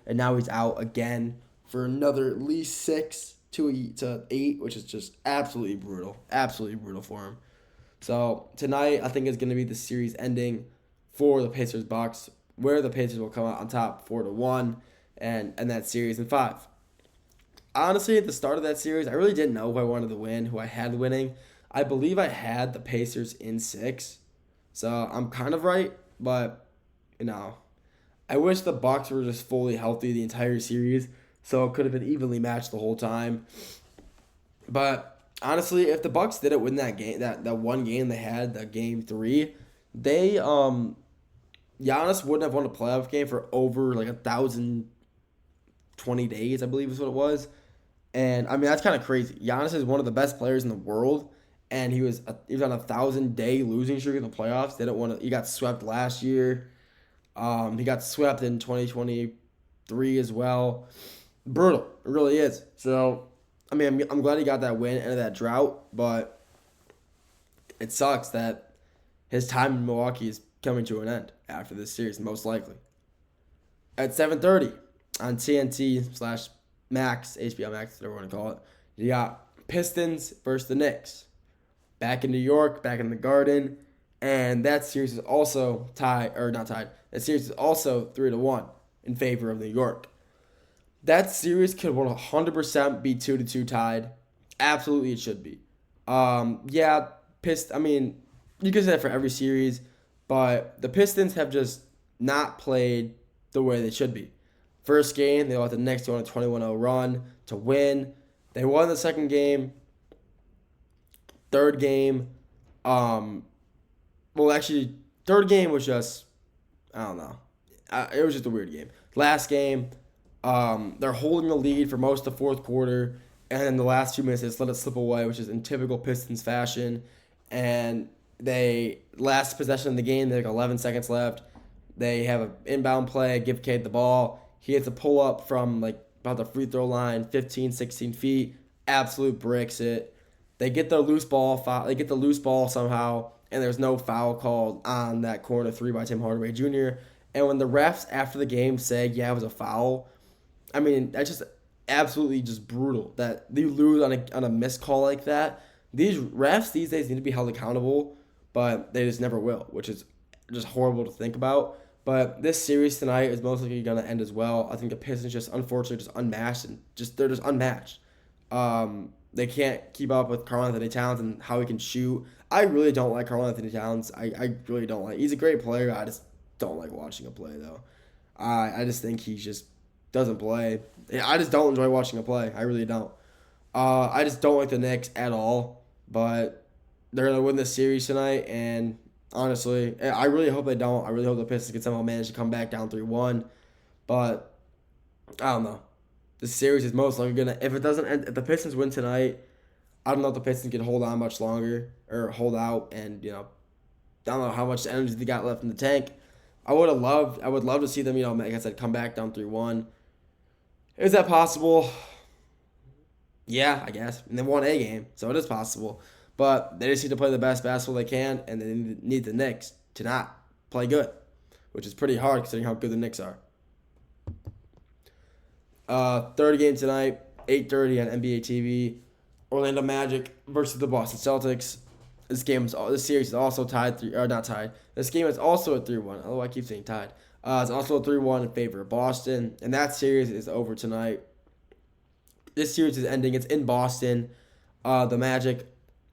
and now he's out again for another at least 6 to 8, which is just absolutely brutal for him. So tonight, I think is going to be the series ending for the Pacers Bucks, where the Pacers will come out on top 4-1 and that series in 5. Honestly, at the start of that series, I really didn't know who I wanted to win, who I had winning. I believe I had the Pacers in 6. So I'm kind of right, but I wish the Bucks were just fully healthy the entire series, so it could have been evenly matched the whole time. But honestly, if the Bucks didn't win that game, that one game they had, the game 3, they Giannis wouldn't have won a playoff game for over 1,020 days, I believe is what it was. And that's kind of crazy. Giannis is one of the best players in the world. And he was on a 1,000-day losing streak in the playoffs. He got swept last year. He got swept in 2023 as well. Brutal, it really is. So, I'm glad he got that win and that drought, but it sucks that his time in Milwaukee is coming to an end after this series, most likely. At 7:30 on TNT/Max, HBO Max, whatever you want to call it, you got Pistons versus the Knicks. Back in New York, back in the Garden, and that series is also That series is also 3-1 in favor of New York. That series could 100% be 2-2 tied. Absolutely, it should be. You could say that for every series, but the Pistons have just not played the way they should be. First game, they let the Knicks go on a 21-0 run to win. They won the second game. Third game, third game was just, I don't know. It was just a weird game. Last game, they're holding the lead for most of the fourth quarter, and in the last few minutes, they just let it slip away, which is in typical Pistons fashion. and they last possession of the game, they have 11 seconds left. They have an inbound play, give Cade the ball. He hits a pull up from like about the free throw line, 15, 16 feet. Absolute bricks it. They get the loose ball. They get the loose ball somehow, and there's no foul called on that corner three by Tim Hardaway Jr. And when the refs after the game say, yeah, it was a foul, I mean, that's just absolutely just brutal that you lose on a missed call like that. These refs these days need to be held accountable, but they just never will, which is just horrible to think about. But this series tonight is most likely going to end as well. I think the Pistons just unfortunately just unmatched and they're just unmatched. They can't keep up with Karl-Anthony Towns and how he can shoot. I really don't like Karl-Anthony Towns. I really don't like. He's a great player. I just don't like watching him play though. I just think he just doesn't play. I just don't enjoy watching him play. I really don't. I just don't like the Knicks at all. But they're gonna win this series tonight, and honestly, I really hope they don't. I really hope the Pistons can somehow manage to come back down 3-1. But I don't know. This series is most likely gonna. If it doesn't end, if the Pistons win tonight, I don't know if the Pistons can hold on much longer or hold out, and I don't know how much energy they got left in the tank. I would love to see them, like I said, come back down 3-1. Is that possible? Yeah, I guess. And they won a game, so it is possible. But they just need to play the best basketball they can, and they need the Knicks to not play good, which is pretty hard considering how good the Knicks are. Third game tonight, 8:30 on NBA TV. Orlando Magic versus the Boston Celtics. This series is also tied not tied. This game is also a 3-1. Although I keep saying tied. It's also a 3-1 in favor of Boston, and that series is over tonight. This series is ending. It's in Boston. The Magic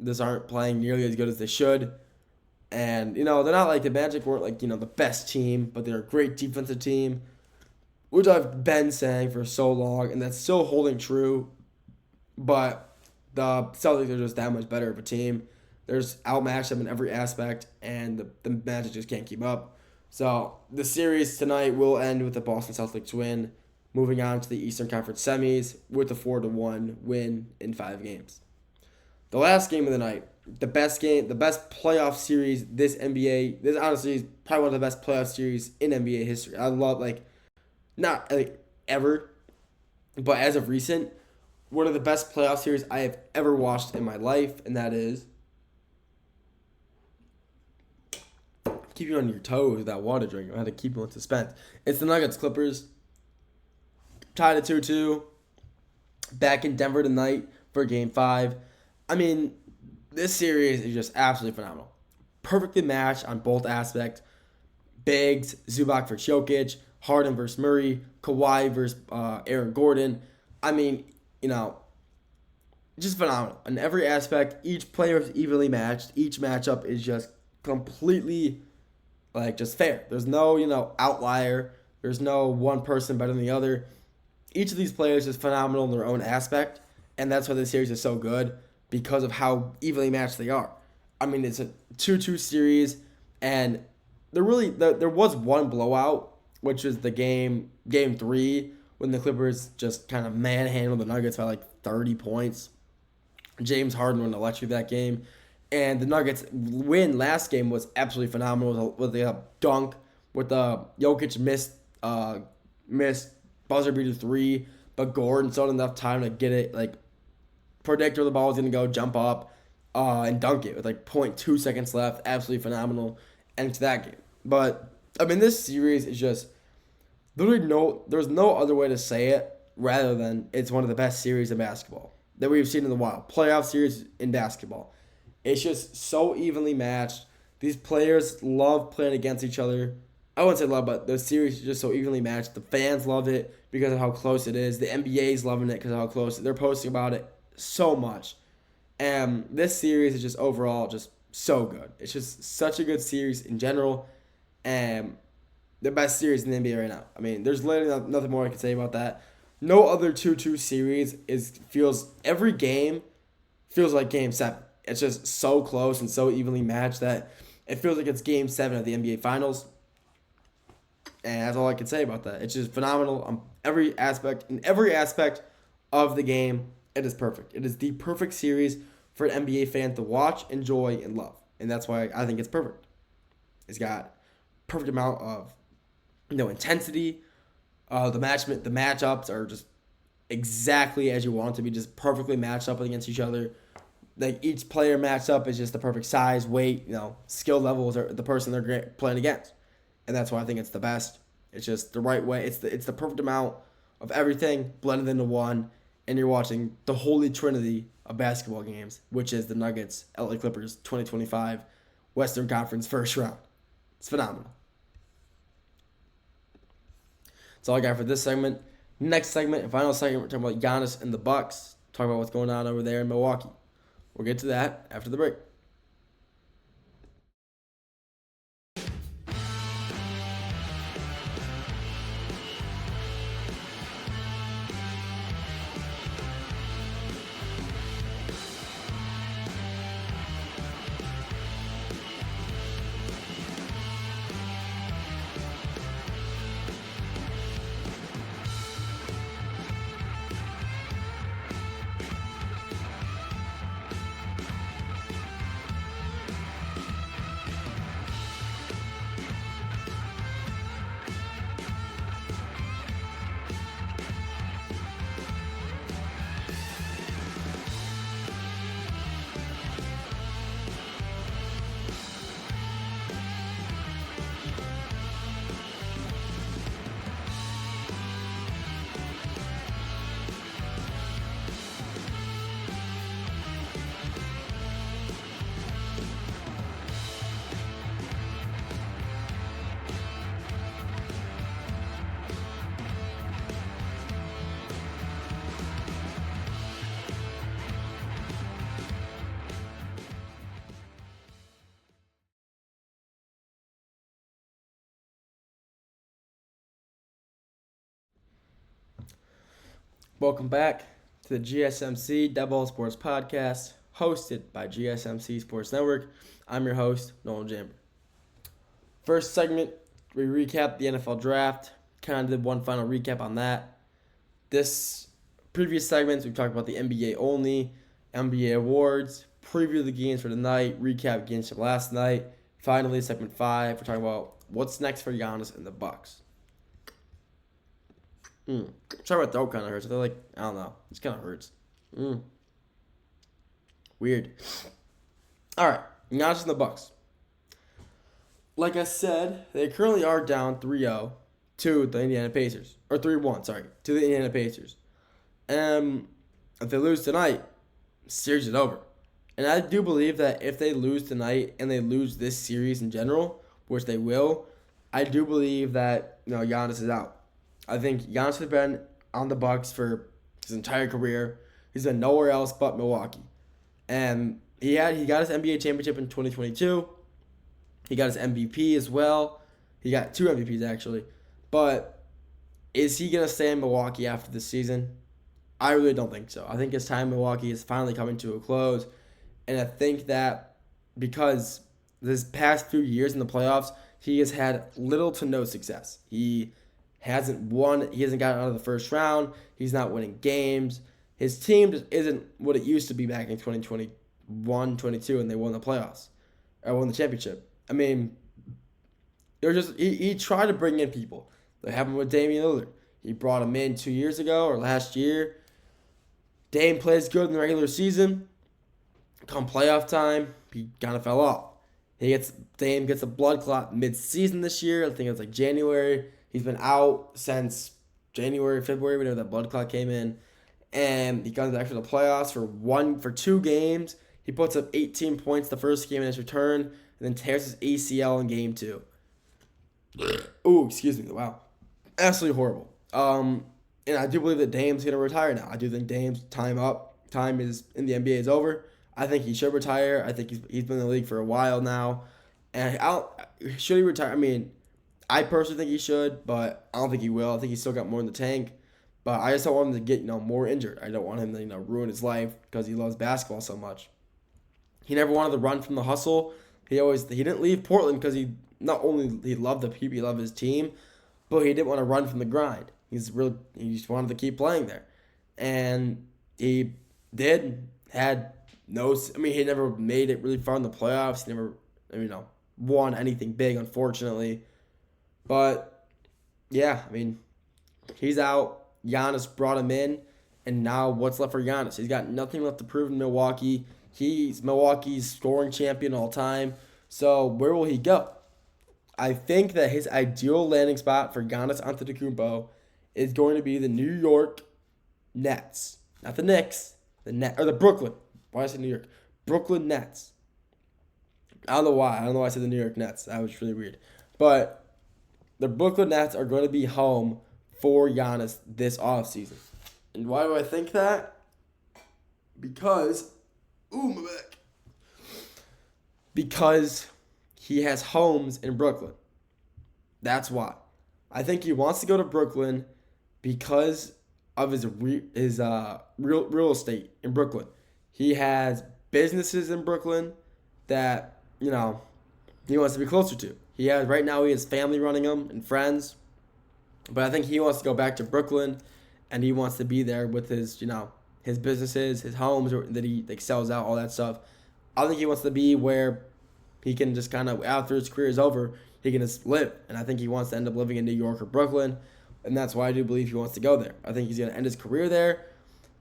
just aren't playing nearly as good as they should, and they're not like the Magic weren't like the best team, but they're a great defensive team, which I've been saying for so long, and that's still holding true. But the Celtics are just that much better of a team. There's outmatched them in every aspect, and the Magic just can't keep up. So the series tonight will end with the Boston Celtics win, moving on to the Eastern Conference semis with a 4-1 win in 5 games. The last game of the night, the best playoff series this honestly is probably one of the best playoff series in NBA history. I love, not ever, but as of recent, one of the best playoff series I have ever watched in my life, and that is keep you on your toes with that water drink. I had to keep you in suspense. It's the Nuggets Clippers, tied at 2-2, back in Denver tonight for Game 5. I mean, this series is just absolutely phenomenal. Perfectly matched on both aspects. Bigs, Zubac versus Jokic, Harden versus Murray, Kawhi versus Aaron Gordon. I mean, just phenomenal. In every aspect, each player is evenly matched. Each matchup is just completely, just fair. There's no, outlier. There's no one person better than the other. Each of these players is phenomenal in their own aspect, and that's why this series is so good, because of how evenly matched they are. I mean, it's a 2-2 series, and there was one blowout, which was the game 3, when the Clippers just kind of manhandled the Nuggets by 30 points. James Harden went electric that game, and the Nuggets win last game was absolutely phenomenal with the dunk, with the Jokic missed buzzer beater 3, but Gordon still had enough time to get it, predict where the ball was going to go, jump up, and dunk it with 0.2 seconds left. Absolutely phenomenal end to that game. But, I mean, this series is just literally there's no other way to say it rather than it's one of the best series in basketball that we've seen in a while. Playoff series in basketball. It's just so evenly matched. These players love playing against each other. I wouldn't say love, but the series is just so evenly matched. The fans love it because of how close it is. The NBA is loving it because of how close it is. They're posting about it so much. And this series is just overall just so good. It's just such a good series in general. And the best series in the NBA right now. I mean, there's literally nothing more I can say about that. No other 2-2 series every game feels like Game 7. It's just so close and so evenly matched that it feels like it's Game 7 of the NBA Finals. And that's all I can say about that. It's just phenomenal on every aspect. In every aspect of the game, it is perfect. It is the perfect series for an NBA fan to watch, enjoy, and love. And that's why I think it's perfect. It's got perfect amount of intensity. The matchups are just exactly as you want it to be, just perfectly matched up against each other. Like each player matched up is just the perfect size, weight, skill levels are the person they're playing against, and that's why I think it's the best. It's just the right way. It's the perfect amount of everything blended into one, and you're watching the holy trinity of basketball games, which is the Nuggets, LA Clippers 2025 Western Conference first round. It's phenomenal. That's all I got for this segment. Next segment and final segment, we're talking about Giannis and the Bucks. Talk about what's going on over there in Milwaukee. We'll get to that after the break. Welcome back to the GSMC Dead Ball Sports Podcast, hosted by GSMC Sports Network. I'm your host, Nolan Jamber. First segment, we recap the NFL Draft. Kind of did one final recap on that. This previous segments, we've talked about the NBA only, NBA awards, preview the games for tonight, recap games from last night. Finally, segment 5, we're talking about what's next for Giannis and the Bucks. Sorry, my throat kind of hurts. I feel like, I don't know. It just kind of hurts. Weird. All right. Giannis and the Bucks. Like I said, they currently are down 3-0 to the Indiana Pacers. Or 3-1, sorry. To the Indiana Pacers. If they lose tonight, series is over. And I do believe that if they lose tonight and they lose this series in general, which they will, I do believe that, Giannis is out. I think Giannis has been on the Bucks for his entire career. He's been nowhere else but Milwaukee. And he got his NBA championship in 2022. He got his MVP as well. He got 2 MVPs actually. But is he going to stay in Milwaukee after this season? I really don't think so. I think his time in Milwaukee is finally coming to a close. And I think that because this past few years in the playoffs, he has had little to no success. He hasn't won. He hasn't gotten out of the first round. He's not winning games. His team just isn't what it used to be back in 2021, 22, and they won the playoffs. Or won the championship. I mean, he tried to bring in people. That happened with Damian Lillard. He brought him in 2 years ago or last year. Dame plays good in the regular season. Come playoff time, he kind of fell off. Dame gets a blood clot mid-season this year. I think it's like January. He's been out since January, February, whenever that blood clot came in. And he comes back for the playoffs for 2 games. He puts up 18 points the first game in his return, and then tears his ACL in game 2. Ooh, excuse me. Wow. Absolutely horrible. And I do believe that Dame's going to retire now. I do think Dame's time is in the NBA is over. I think he should retire. I think he's been in the league for a while now. And should he retire? I mean, I personally think he should, but I don't think he will. I think he's still got more in the tank. But I just don't want him to get, more injured. I don't want him to, ruin his life because he loves basketball so much. He never wanted to run from the hustle. He didn't leave Portland because he loved the people, he loved his team, but he didn't want to he just wanted to keep playing there. And he had I mean, he never made it really far in the playoffs. He never, won anything big, unfortunately. But, yeah, I mean, he's out. Giannis brought him in. And now what's left for Giannis? He's got nothing left to prove in Milwaukee. He's Milwaukee's scoring champion all time. So where will he go? I think that his ideal landing spot for Giannis Antetokounmpo is going to be the New York Nets. Not the Knicks. The Brooklyn. Why did I say New York? Brooklyn Nets. I don't know why. I don't know why I said the New York Nets. That was really weird. But the Brooklyn Nets are going to be home for Giannis this offseason. And why do I think that? Because, my back. Because he has homes in Brooklyn. That's why. I think he wants to go to Brooklyn because of his real estate in Brooklyn. He has businesses in Brooklyn that, he wants to be closer to. He has family running them and friends. But I think he wants to go back to Brooklyn. And he wants to be there with his, his businesses, his homes that he sells out, all that stuff. I think he wants to be where he can just kind of, after his career is over, he can just live. And I think he wants to end up living in New York or Brooklyn. And that's why I do believe he wants to go there. I think he's going to end his career there.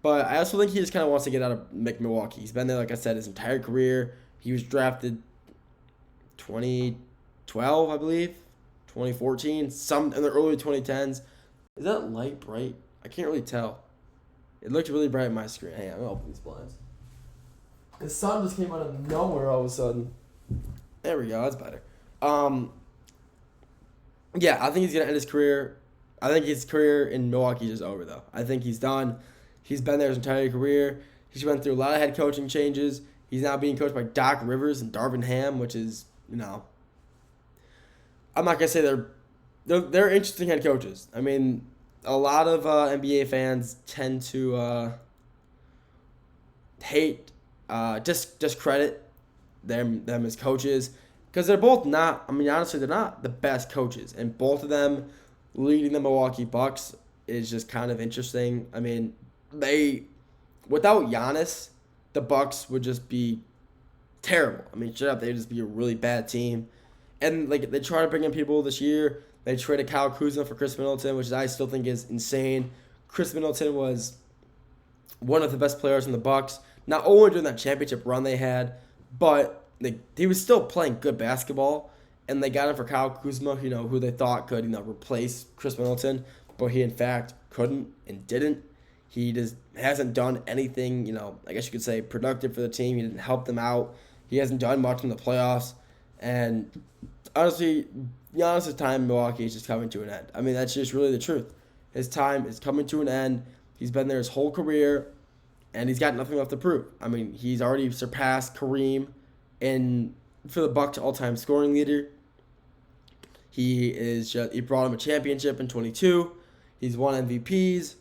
But I also think he just kind of wants to get out of Milwaukee. He's been there, like I said, his entire career. He was drafted 2012, I believe, 2014, some in the early 2010s. Is that light bright? I can't really tell. It looked really bright on my screen. Hey, I'm going to open these blinds. The sun just came out of nowhere all of a sudden. There we go. That's better. Yeah, I think he's going to end his career. I think his career in Milwaukee is over, though. I think he's done. He's been there his entire career. He's went through a lot of head coaching changes. He's now being coached by Doc Rivers and Darvin Ham, which is, I'm not going to say they're interesting head coaches. I mean, a lot of NBA fans tend to hate, discredit them as coaches because they're both not. I mean, honestly, they're not the best coaches, and both of them leading the Milwaukee Bucks is just kind of interesting. I mean, without Giannis, the Bucks would just be terrible. I mean, straight up, they'd just be a really bad team. And they try to bring in people this year. They traded Kyle Kuzma for Chris Middleton, which I still think is insane. Chris Middleton was one of the best players in the Bucks, not only during that championship run they had, but he was still playing good basketball. And they got him for Kyle Kuzma, who they thought could, replace Chris Middleton, but he in fact couldn't and didn't. He just hasn't done anything, I guess you could say productive for the team. He didn't help them out. He hasn't done much in the playoffs. And honestly, Giannis' time in Milwaukee is just coming to an end. I mean, that's just really the truth. His time is coming to an end. He's been there his whole career, and he's got nothing left to prove. I mean, he's already surpassed Kareem for the Bucks all-time scoring leader. He brought him a championship in 22. He's won MVPs.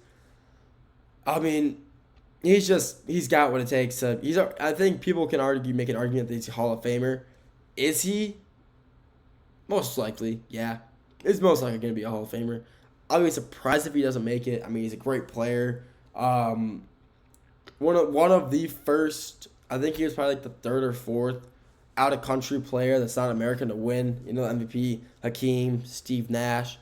I mean, he's got what it takes. I think people can make an argument that he's a Hall of Famer. Is he? Most likely, yeah. He's most likely going to be a Hall of Famer. I'll be surprised if he doesn't make it. I mean, he's a great player. One of the first, I think he was probably the third or fourth out-of-country player that's not American to win. MVP, Hakeem, Steve Nash,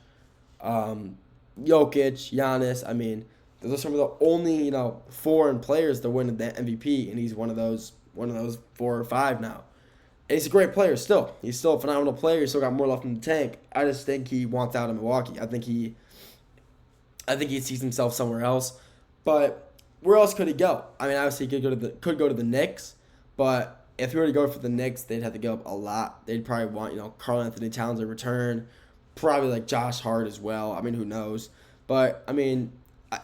Jokic, Giannis. I mean, those are some of the only, foreign players to win the MVP, and he's one of those 4 or 5 now. And he's a great player still. He's still a phenomenal player. He's still got more left in the tank. I just think he wants out of Milwaukee. I think he sees himself somewhere else. But where else could he go? I mean, obviously he could go to the Knicks, but if he were to go for the Knicks, they'd have to give up a lot. They'd probably want, Karl Anthony Towns to return, probably Josh Hart as well. I mean, who knows? But I mean,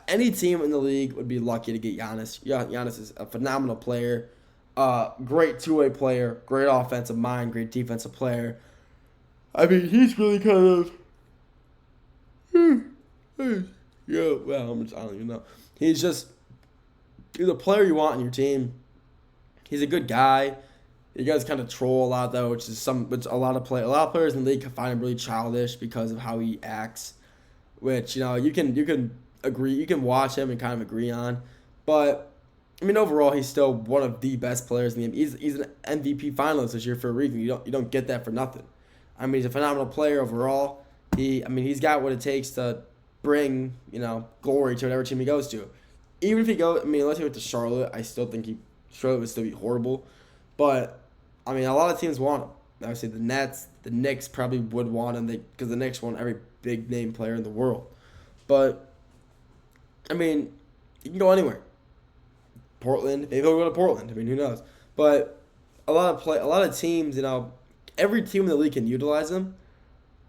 any team in the league would be lucky to get Giannis. Giannis is a phenomenal player. Great two-way player, great offensive mind, great defensive player. I mean, he's really kind of, I don't even know. He's a player you want on your team. He's a good guy. You guys kind of troll a lot though, which a lot of players in the league find him really childish because of how he acts. Which you can agree, you can watch him and kind of agree on, but I mean, overall, he's still one of the best players in the NBA. He's an MVP finalist this year for a reason. You don't get that for nothing. I mean, he's a phenomenal player overall. He's got what it takes to bring, glory to whatever team he goes to. Even if he goes, unless he went to Charlotte, I still think Charlotte would still be horrible. But, a lot of teams want him. Obviously, the Nets, the Knicks probably would want him because the Knicks want every big name player in the world. But, he can go anywhere. Portland, maybe he'll go to Portland. Who knows? But a lot of teams, every team in the league can utilize him.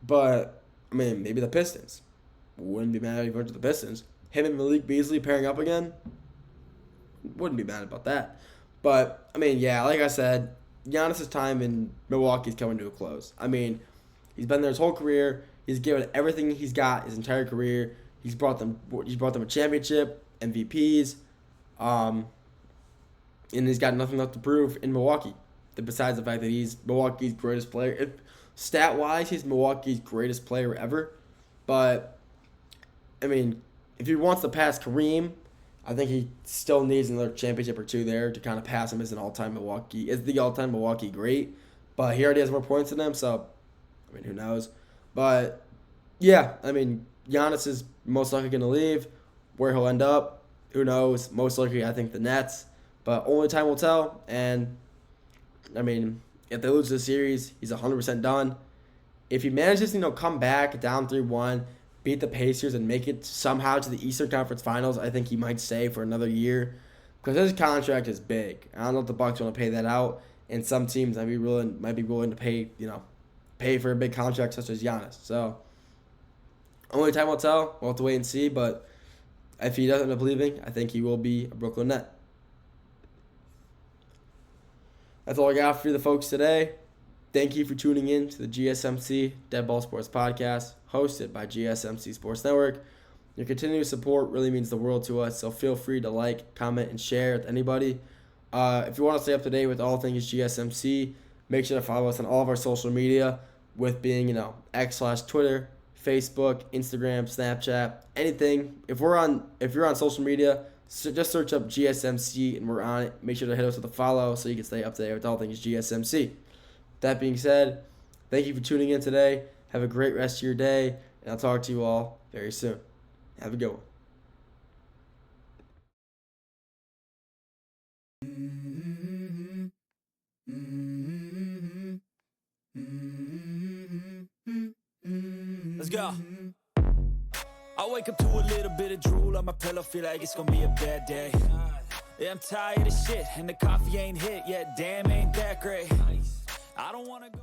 But maybe the Pistons. Wouldn't be mad if he went to the Pistons. Him and Malik Beasley pairing up again. Wouldn't be mad about that. But like I said, Giannis' time in Milwaukee is coming to a close. He's been there his whole career. He's given everything he's got his entire career. He's brought them a championship, MVPs. And he's got nothing left to prove in Milwaukee, besides the fact that he's Milwaukee's greatest player. Stat-wise, he's Milwaukee's greatest player ever. But, if he wants to pass Kareem, I think he still needs another championship or two there to kind of pass him as the all-time Milwaukee great. But he already has more points than him, so, who knows. But, yeah, Giannis is most likely going to leave. Where he'll end up, who knows. Most likely, I think the Nets. But only time will tell. And, if they lose this series, he's 100% done. If he manages to, come back down 3-1, beat the Pacers, and make it somehow to the Eastern Conference Finals, I think he might stay for another year. Because his contract is big. I don't know if the Bucks want to pay that out. And some teams might be willing to pay for a big contract such as Giannis. So, only time will tell. We'll have to wait and see. But if he doesn't end up leaving, I think he will be a Brooklyn Net. That's all I got for the folks today. Thank you for tuning in to the GSMC Dead Ball Sports Podcast, hosted by GSMC Sports Network. Your continued support really means the world to us, so feel free to like, comment, and share with anybody. If you want to stay up to date with all things GSMC, make sure to follow us on all of our social media, with being, X/Twitter, Facebook, Instagram, Snapchat, anything. If you're on social media, so just search up GSMC and we're on it. Make sure to hit us with a follow so you can stay up to date with all things GSMC. That being said, thank you for tuning in today. Have a great rest of your day, and I'll talk to you all very soon. Have a good one. Let's go. I wake up to a little bit of drool on my pillow, feel like it's gonna be a bad day. Yeah, I'm tired of shit, and the coffee ain't hit yet, damn, ain't that great. I don't wanna go.